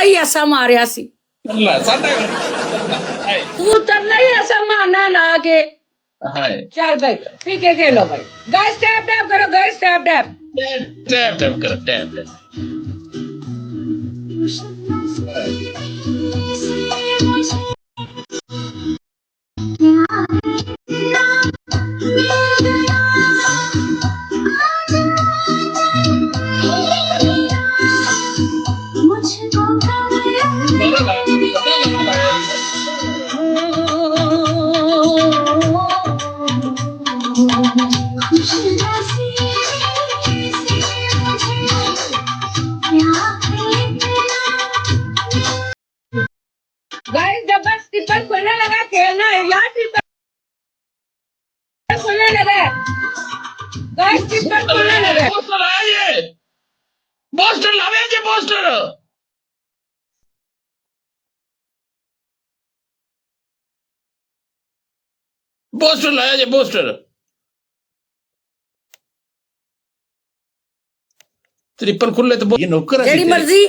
ही ऐसा मारिया सी अल्लाह साडा तू तरला ही ऐसा मारना ला के हाय चल भाई ठीक है खेलो भाई गाइस टैप टैप करो guys tap tap tap tap करो टैप टैप गाइस जब बस टिप्पण खोलने लगा खेलना है यार टिप्पण खोलने लगा गाइस टिप्पण खोलने लगा पोस्टर आया ये पोस्टर लावे जे पोस्टर पोस्टर लाया जे पोस्टर ट्रिपल खुले तो ये नौकर है जेडी मर्जी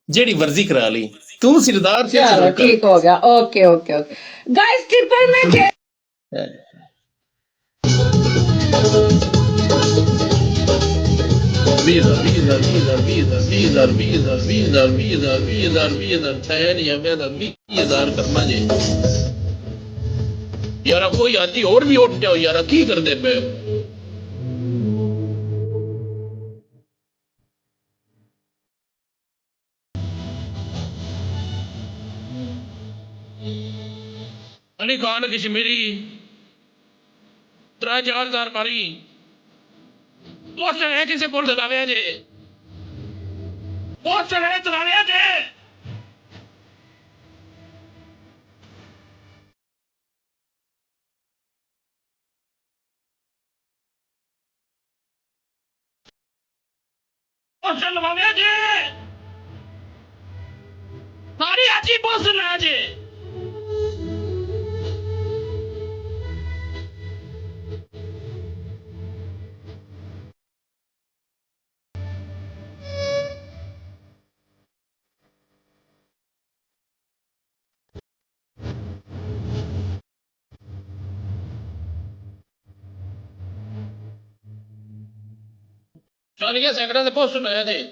जेडी मर्जी करा ली तू सिरदार से चलो ठीक हो गया okay okay okay guys triple में वीज़ा करना जी यार कोई आती और भी उठ जाओ यार की कर दे पे अली खान कश्मीरी 3000 मारी पोस्टर है किसे बोल दलावे जे पोस्टर है दलावे जे पोस्टर लगावे जे सारी आजी पोस्टर लगा जे चालिया सैकड़ा से पोस्टर लगा जे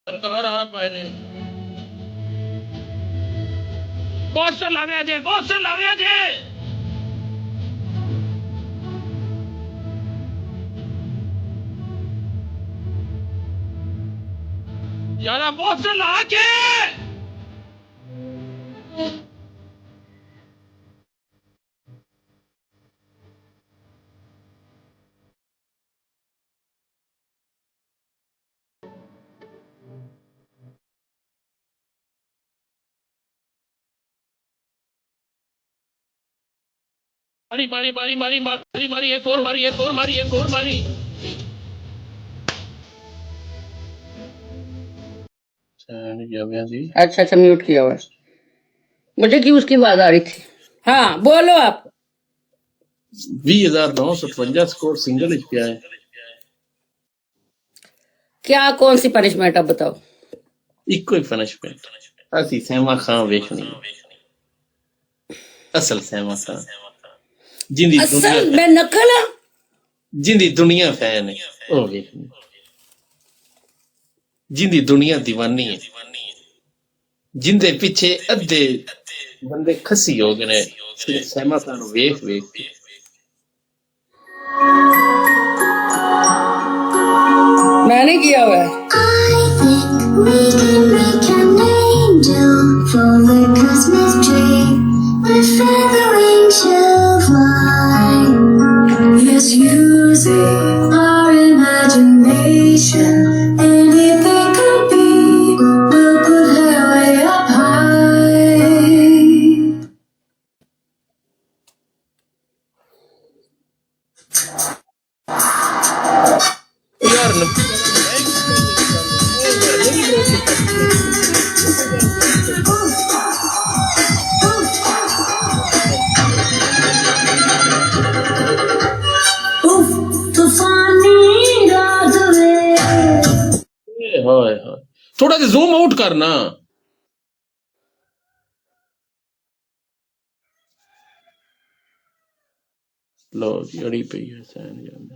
सरकार आ पाए ने पोस्टर लगा जे यारा पोस्टर लगा के मारी एक और मारी अच्छा अच्छा म्यूट किया हुआ मुझे क्यों उसकी आवाज आ रही थी हाँ बोलो आप 20,955 स्कोर सिंगल किया है क्या कौन सी पनिशमेंट अब बताओ इको ही पनिशमेंट असि सहमा खां वेखनी असल सहमा खां जिंदी असल मैं नकल हाँ जिंदी दुनिया फैन है ओ वेखनी जिंदी दुनिया दीवानी है जिंदे पीछे अद्धे बंदे खसी हो गए सिर्फ सहमा खां वेख के मैंने किया हुआ है We can angel for the Christmas tree with feathering to fly. Yes, using our imagination, anything could be. We'll put her way up high. यार ਥੋੜਾ ਜਿਹਾ ਜ਼ੂਮ ਆਊਟ ਕਰਨਾ। ਲੋ ਜੀ ਅੜੀ ਪਈ ਹੈ ਸੈਨ ਜਾਂਦੇ